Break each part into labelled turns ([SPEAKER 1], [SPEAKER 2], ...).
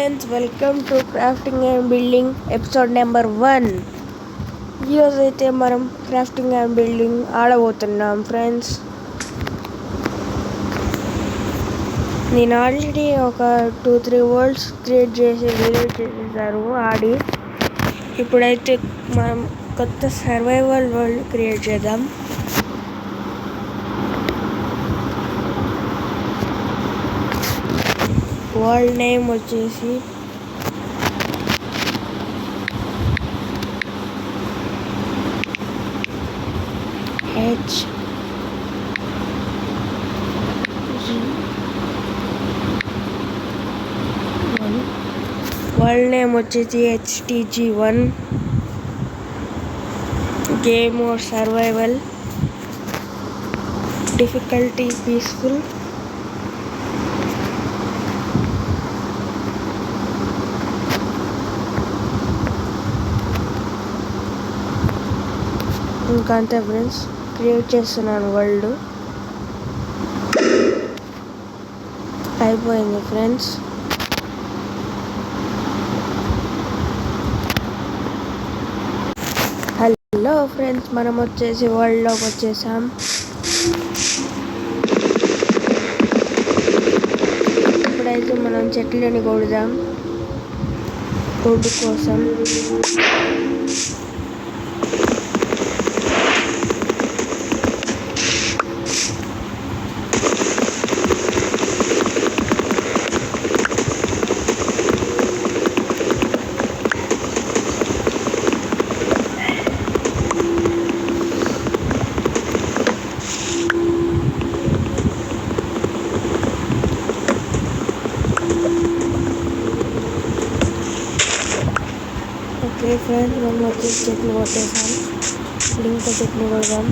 [SPEAKER 1] friends, welcome to Crafting and Building episode number 1. ఈరోజు అయితే మనం క్రాఫ్టింగ్ అండ్ బిల్డింగ్ ఆడబోతున్నాం ఫ్రెండ్స్. నేను ఆల్రెడీ ఒక 2-3 వరల్డ్స్ క్రియేట్ చేసి రిలీజ్ చేసేసాను ఆడి. ఇప్పుడైతే మనం కొత్త సర్వైవల్ వరల్డ్ క్రియేట్ చేద్దాం. వరల్డ్ నేమ్ వచ్చేసి వరల్డ్ నేమ్ వచ్చేసి HTG1 గేమ్ ఆర్ సర్వైవల్, డిఫికల్టీ పీస్ఫుల్, ఇంకా అంతే ఫ్రెండ్స్. క్రియేట్ చేస్తున్నాను, వరల్డ్ అయిపోయింది ఫ్రెండ్స్. హలో ఫ్రెండ్స్, మనం వచ్చేసి వరల్డ్లోకి వచ్చేసాం. ఇప్పుడైతే మనం చెట్లని కొడదాం ఫుడ్ కోసం. ఓకే ఫ్రెండ్స్, మనం వచ్చేసి చెట్లు కొట్టేసాం. ఇప్పుడు ఇంకా చెట్లు కొడదాం.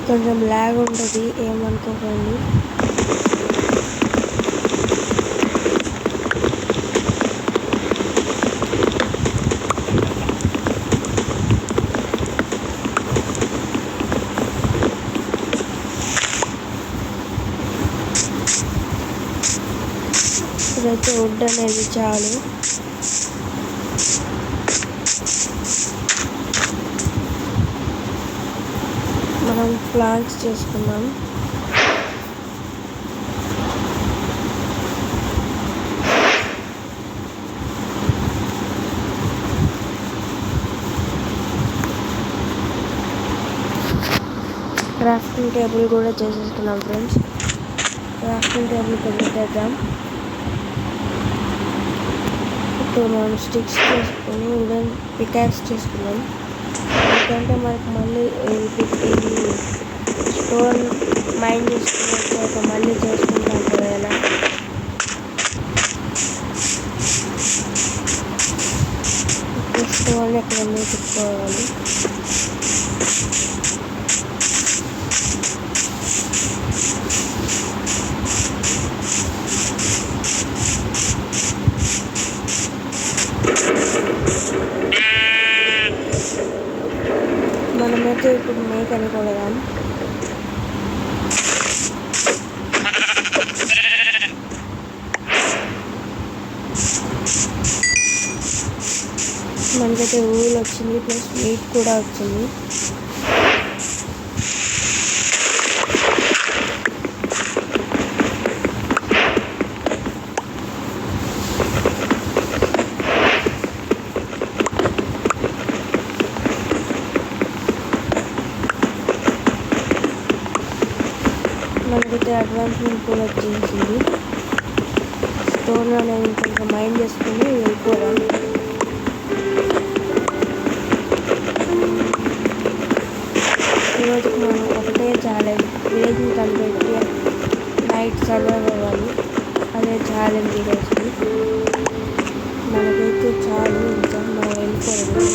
[SPEAKER 1] కొంచెం లాగ్ ఉంటుంది, ఏమనుకోకండి. ఇప్పుడైతే వుడ్ అనేది చాలు. మనం ప్లాంట్స్ చేసుకున్నాం. క్రాఫ్టింగ్ టేబుల్ కూడా చేసేసుకున్నాం ఫ్రెండ్స్. క్రాఫ్టింగ్ టేబుల్ పెట్టేద్దాం. ఇప్పుడు మనం స్టిక్స్ చేసుకొని వుడెన్ పికాక్స్ చేసుకున్నాం. ఎందుకంటే మనకు మళ్ళీ స్టోన్ మైన్ చేసుకున్న మళ్ళీ చేసుకుంటాం కదా. ఎలా స్టోన్ ఎక్కడ పెట్టుకోవాలి. మనమైతే ఇప్పుడు మేకని కొడదాం. మనకైతే ఊలు వచ్చింది, ప్లస్ మీట్ కూడా వచ్చింది. మనకైతే అడ్వాన్స్మెంట్ కూడా వచ్చేసింది. స్టోన్ అనేది కొంచెం మైండ్ చేసుకుని వెళ్ళిపోదాం. ఈరోజు మనం ఒకటే ఛాలెంజ్, విలేజ్ని కనిపెట్టి నైట్ సర్వైవ్ అవ్వాలి. అదే ఛాలెంజ్ ఈరోజు. మనకైతే చాలు, ఇంకా మనం వెళ్ళిపోవాలి.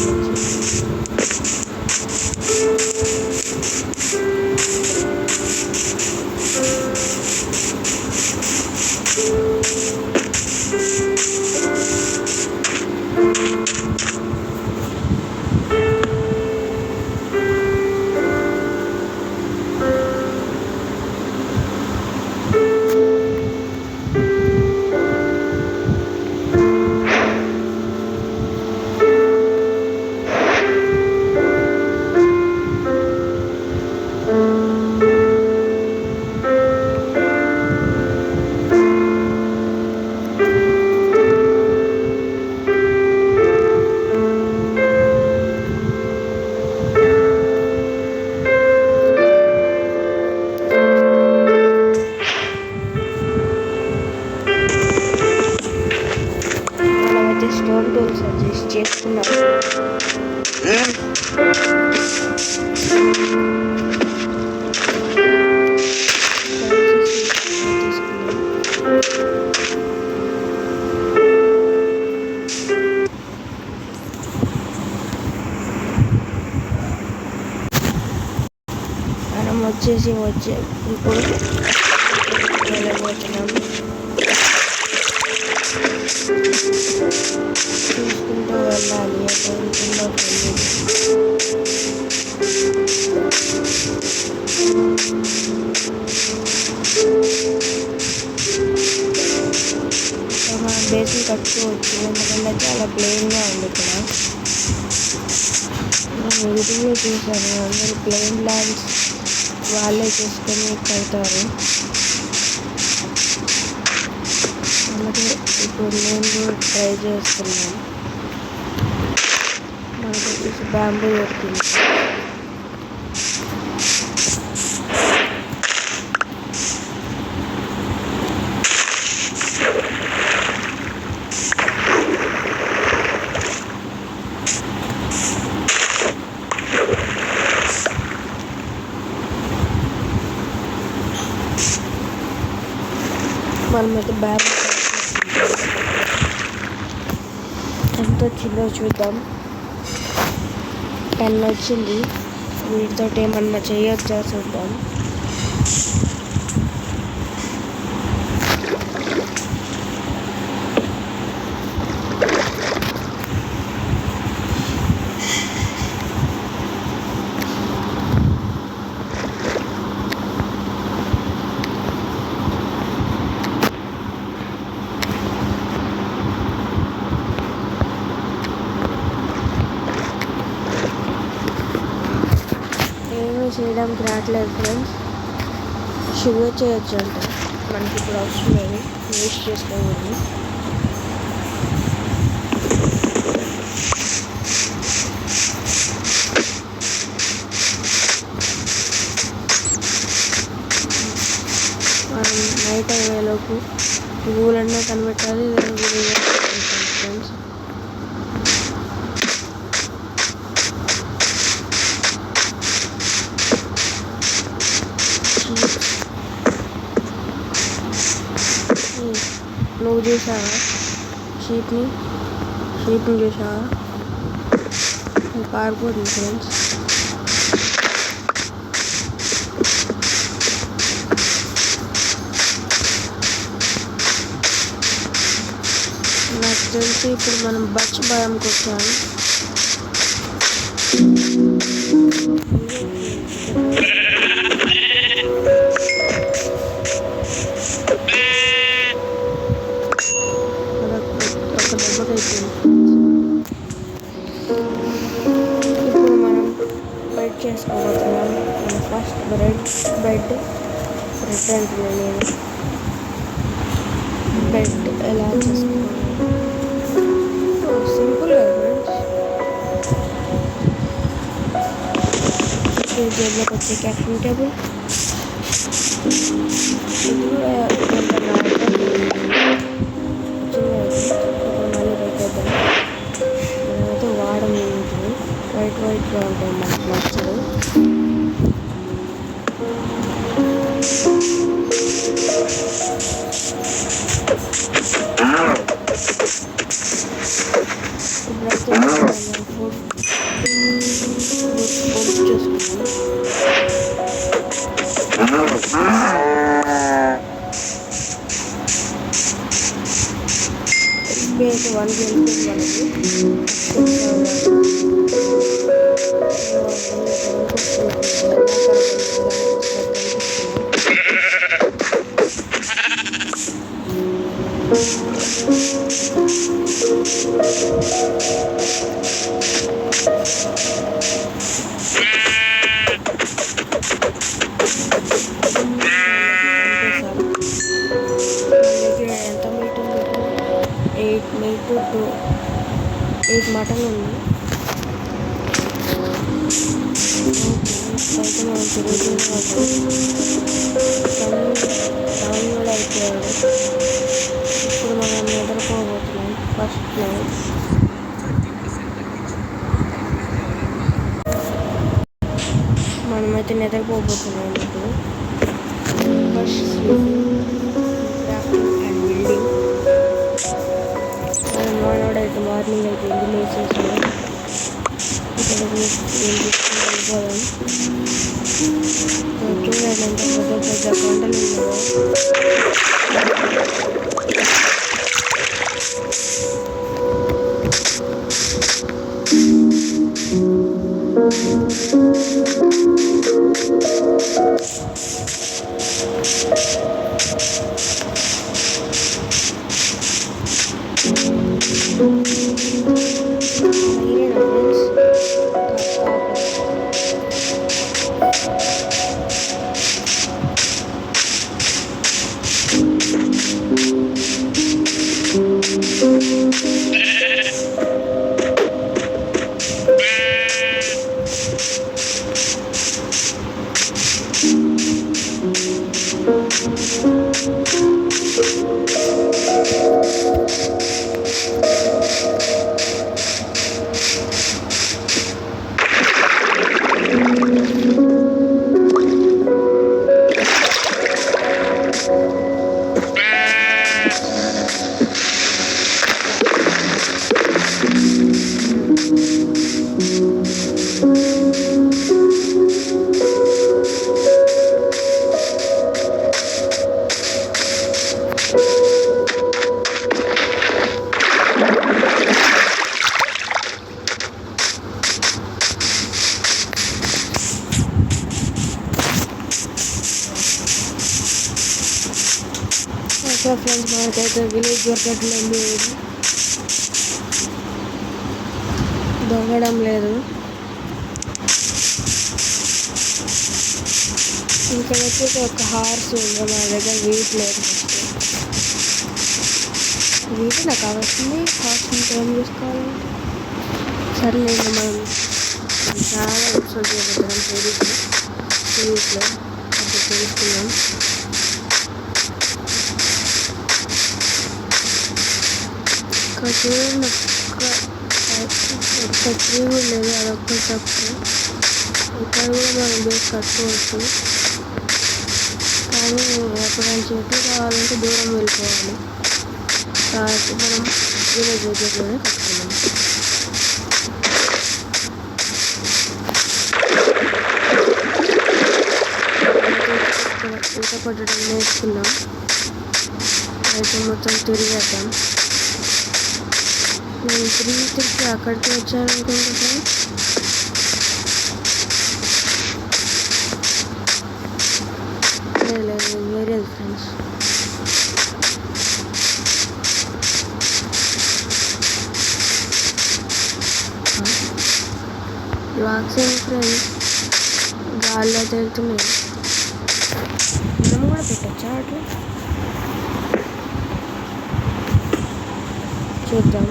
[SPEAKER 1] చేసి చేసుకున్నాం. మనం వచ్చే ఇప్పుడు వెళ్ళబోతున్నాం. చూసుకుంటూ వెళ్ళాలి. ఎక్కడ ఉంటుందో తెలియదు. మనం బేసిన్ కట్టుకోవచ్చు, ఎందుకంటే చాలా ప్లెయిన్గా ఉంది ఇక్కడ. నేను యూట్యూబ్లో చూసాను, అందరూ ప్లెయిన్ ల్యాండ్స్ వాళ్ళే చేసుకొని కడతారు. అలాగే ఇప్పుడు నేను కూడా ట్రై చేస్తున్నాను. మనకు వచ్చేసి బ్యాంబూ దొరికింది. మనమైతే బ్యాంబూ ఎంత వచ్చిందో చూద్దాం. 10 వచ్చింది. వీటితో ఏమన్నా చేయొచ్చా చూద్దాం. చేయడానికి రావట్లేదు ఫ్రెండ్స్. షుగర్ చేయొచ్చు అంట. మనకి ఇప్పుడు అవసరం లేదు, వేస్ట్ చేసుకోకూడదు. మనం నైట్ అయ్యేలోపు పువ్వులన్నా కనిపెట్టాలి. ఫ్రెండ్స్ నువ్వు చూసావా షీప్ని చూసావా? పారిపోతుంది ఫ్రెండ్స్. నాకు తెలిసి ఇప్పుడు మనం బచ్ భయంకి వచ్చాము. ఇప్పుడు మనం బెడ్ చేసుకోబోతున్నాం. మనం ఫస్ట్ బెడ్ అంటే నేను బెడ్ ఎలా చేసుకోవాలి సింపుల్ జేబులోకి వచ్చే క్యాప్టింగ్ టేబుల్. ఇది కూడా మనమైతే వాడము. వైట్గా ఉంటాయి, మనకు నచ్చదు. ఇప్పుడైతే ఫుడ్ చేసుకున్నాం. అయితే 1 వెళ్తుంది ఎంత మీట్ ఉంది? 8 మటన్ ఉంది. అయితే మనం తిరుగుతూనే టౌన్ కూడా అయిపోయాడు. ఇప్పుడు మనం నిద్రపోబోతున్నాం. ఫస్ట్ నైట్ మనమైతే నిద్రపోబోతున్నాం ఇప్పుడు. First crafting and building. మనోడైతే మార్నింగ్ అయిపోయింది, లేచేసాడు. ఇక్కడ వెళ్ళిపోదాం. చూడండి ఎంత పెద్ద పెద్ద కొండలు ఉన్నాయో. ఫ్రెండ్స్, మనకైతే విలేజ్ వర్కౌట్ లేదు, దొంగడం లేదు. ఇంకా వచ్చేసి ఒక హార్స్ ఉంది మన దగ్గర, వీట్ లేదు. వీటి నాకు కావాల్సింది, హార్స్ ఇంకా ఏం చేసుకోవాలంటే సర్లేదు. మనం చాలా ఎపిసోడ్ చేయబోతున్నాం సిరీస్లో, అప్పుడు తెలుసుకున్నాం. చూడండి, ఒక్క ట్రీ కూడా లేదు, అదొక్క తప్పు. ఇక్కడ కూడా మనం బేస్ కట్టుకోవచ్చు, కానీ ఎక్కడైనా చెట్లు కావాలంటే దూరం వెళ్ళిపోవాలి. కాబట్టి మనం విలేజ్ దగ్గరలోనే కట్టుకున్నాం. ఈత పట్టడం నేర్చుకున్నాం. అయితే మొత్తం తిరిగేద్దాం. నేను తిరిగి అక్కడికి వచ్చాననుకుంటున్నాను. లేదు, వేరేది ఫ్రెండ్స్. వాక్సింగ్ ఫ్రెండ్స్ గాల్లో తేలుతున్నాయి. మనం కూడా పెట్టచ్చా అట్లా? చూద్దాం.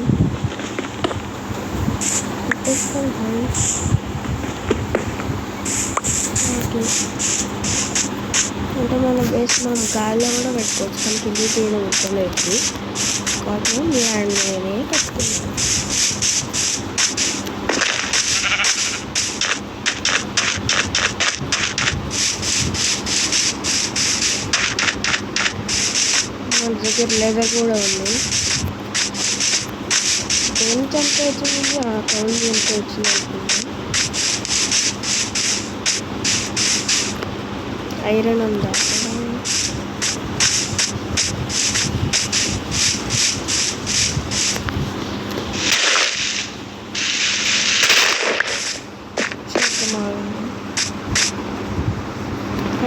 [SPEAKER 1] అంటే మన బేస్ మనం గాలిలో కూడా పెట్టుకోవచ్చు, కానీ కింది తీయడం ఇవ్వలేదు కాబట్టి ల్యాండ్ నేనే కట్టుకున్నాను. మన దగ్గర లెదర్ కూడా ఉంది. దేనికి ఎంత వచ్చింది? ఆ కౌంట్ ఎంత వచ్చింది అనుకుంటున్నాను. ఐరన్ ఉందా?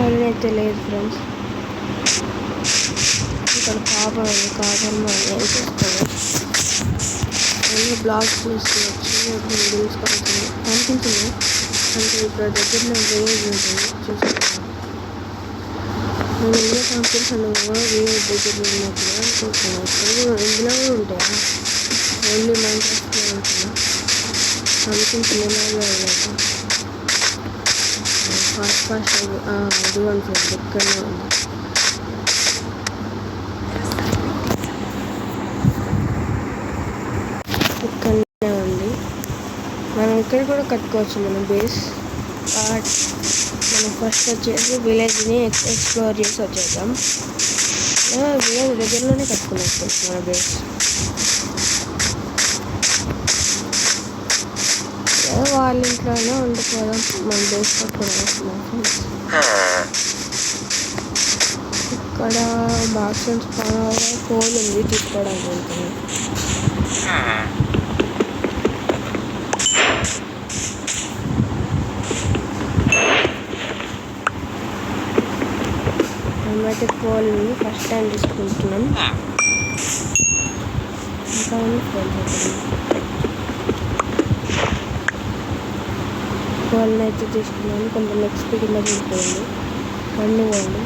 [SPEAKER 1] ఐరన్ అయితే లేదు ఫ్రెండ్స్. ఇక్కడ కాపర్ ఉంది, కాపర్ మనం ఏం చేస్తాము? అన్ని బ్లాక్స్ వేసుకోవచ్చు. బిల్స్ కనిపించింది అంటే ఇక్కడ దగ్గరలో విలేజ్ ఉంటుంది, చూసుకుంటాం. నేను ఇండియా కాంపిటీషన్ విలేజ్ దగ్గర ఉన్నట్టుగా అనుకుంటున్నాను. ఇక్కడ ఇందులో కూడా ఉంటాయా? ఓన్లీ మైన్క్రాఫ్ట్లో ఉంటున్నా అనుకుంటున్నా. ఫాస్ట్ ఇదిగోండి ఫ్రెండ్స్, ఇక్కడనే ఉంది. ఇక్కడనే ఉంది. మనం ఇక్కడ కూడా కట్టుకోవచ్చు మనం బేస్. మనం ఫస్ట్ వచ్చేసి విలేజ్ని ఎక్స్ప్లోర్ చేసి వచ్చేద్దాం. విలేజ్ దగ్గరలోనే కట్టుకున్నాం మన బేస్. వాళ్ళ ఇంట్లోనే ఉండిపోదాం, మన బేస్ కట్టుకున్నాం. ఇక్కడ బాక్సన్స్ కోల్ ఉంది, తీసుకోవడానికి వెళ్తున్నాం. మేమైతే కోల్ ఫస్ట్ టైం తీసుకుంటున్నాం. ఇంకా కోల్ని అయితే తీసుకున్నాను. కొంచెం ఎక్స్పీరియన్స్ అయిపోయింది. అన్నీ పోయింది.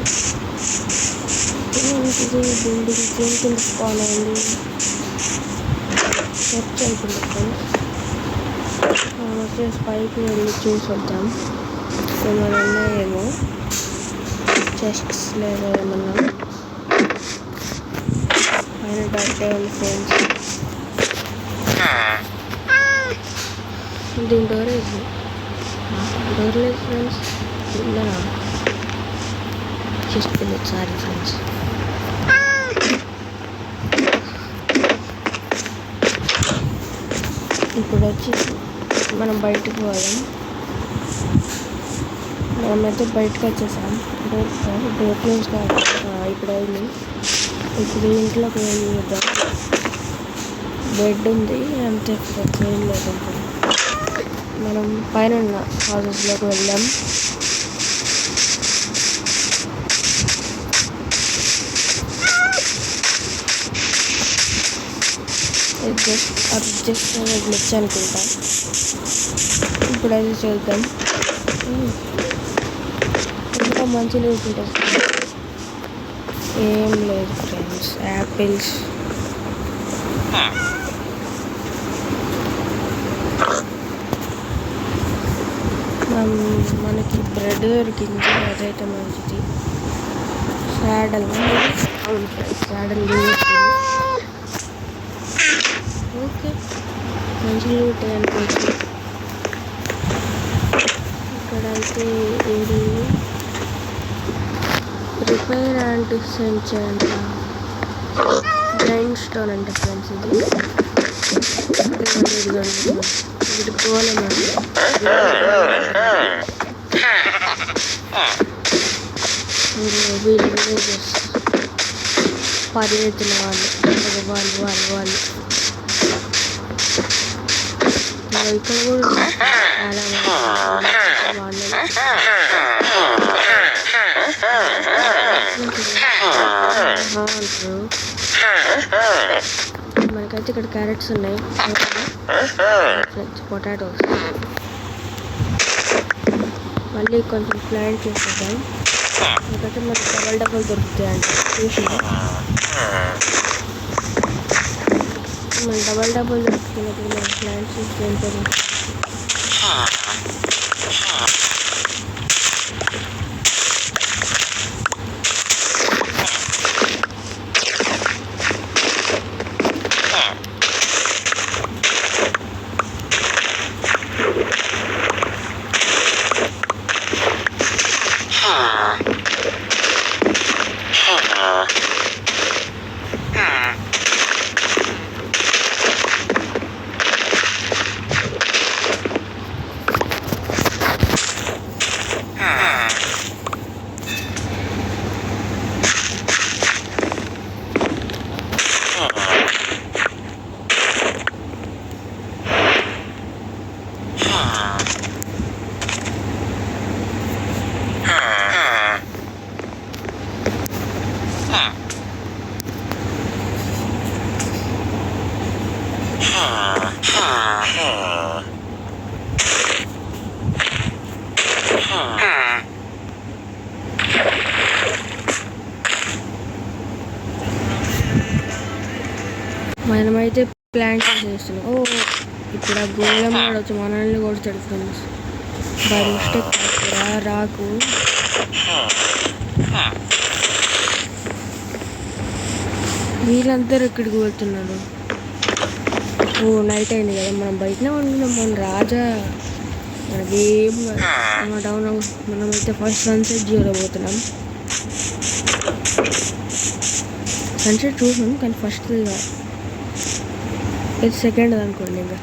[SPEAKER 1] బిల్డింగ్ కింద స్పాన్ అయింది. చర్చ్ అవుతుంది ఫ్రెండ్స్. వచ్చేసి పైకి వెళ్ళి చూసి వద్దాం. ఏమైనా ఉన్నాయేమో, చెస్ట్స్ లేదా ఏమన్నా పైన డబ్బే ఉంది ఫ్రెండ్స్. దీని డోర్ వేసి డోర్ లేదు ఫ్రెండ్స్. ఇలా చెస్ట్ పిల్లలు, సారీ ఫ్రెండ్స్. ఇప్పుడు వచ్చి మనం బయటకు పోదాం. మనమైతే బయటకు వచ్చేసాం. డోర్ క్లోజ్ కాదు, ఇప్పుడు అయింది. ఇప్పుడు ఇంట్లోకి వెళ్ళి చూద్దాం. బెడ్ ఉంది అంతే ఫ్రెండ్స్, ఏం లేదు. మనం పైన ఉన్న హౌసెస్లోకి వెళ్దాం. జస్ట్ గ్లిచ్ అనుకుంటా. ఇప్పుడైతే చూద్దాం. ఇంకా మంచి లూట్ ఉంటుంది. ఏం లేదు ఫ్రెండ్స్, యాపిల్స్. మనకి బ్రెడ్ దొరికింది, అదైతే మంచిది. సాడల్, అవును ఫ్రెండ్స్, సాడల్ ఓకే, మంచి లూట్ అనుకోవచ్చు. ఇక్కడైతే ఏది రిపేర్ అండ్ సెంచ్ అంట, గ్రైండ్ స్టోన్ అంట ఫ్రెండ్స్. ఇది గోళం అండి. వీళ్ళు విలేజెస్ పరిగెత్తిన వాళ్ళు ఇక్కడ కూడా చాలా వాళ్ళు అంటారు. మనకైతే ఇక్కడ క్యారెట్స్ ఉన్నాయి, పొటాటోస్. మళ్ళీ కొంచెం ప్లాంట్ చేసేద్దాం. ఎందుకంటే మనకి డబల్ దొరుకుతాయి అంటే చూసి మన డబల్ దొరుకుతున్నప్పుడు మన ప్లాంట్స్ ఏంటో. మనమైతే ప్లాంట్ చేస్తున్నాం. ఓ ఇప్పుడు ఆ గోళం కూడా వచ్చి మనల్ని కొడతాడు ఫ్రెండ్స్. బై మిస్టేక్ రాకు. వీళ్ళందరూ ఎక్కడికి వెళ్తున్నారు? ఓ నైట్ అయింది కదా, మనం బయటనే ఉంటున్నాం. మన రాజా మనకి ఏం డౌన్ మనమైతే ఫస్ట్ సన్సెట్ చూడబోతున్నాం. సన్సెట్ చూసాం కానీ ఫస్ట్ ఇది సెకండ్ అనుకోండి. ఇంకా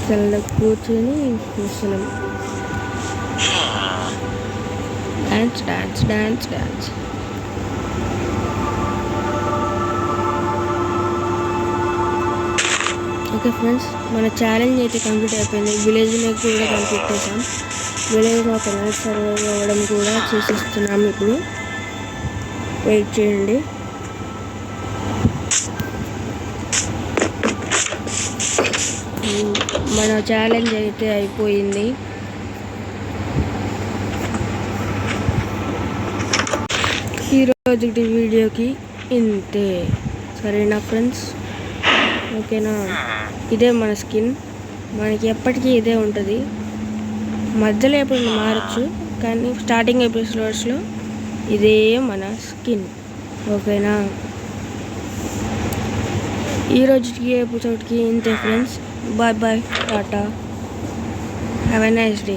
[SPEAKER 1] తెల్ల కూర్చొని చూస్తున్నాం. Dance dance dance dance. Okay friends, మన ఛాలెంజ్ అయితే కంప్లీట్ అయిపోయింది. విలేజ్లోకి కూడా కంప్లీట్ చేసాం. విలేజ్లో ఒక నైట్ సర్వైవ్ అవ్వడం కూడా చేసేస్తున్నాం. ఇప్పుడు వెయిట్ చేయండి. మన ఛాలెంజ్ అయితే అయిపోయింది. ఈరోజు వీడియోకి ఇంతే. సరేనా ఫ్రెండ్స్? ఓకేనా? ఇదే మన స్కిన్, మనకి ఎప్పటికీ ఇదే ఉంటుంది. మధ్యలో ఎప్పుడు మారచ్చు కానీ స్టార్టింగ్ ఎపిసోడ్స్లో ఇదే మన స్కిన్. ఓకేనా? ఈరోజుకి ఎపిసోడ్కి ఇంతే friends. Bye bye, tata, have a nice day.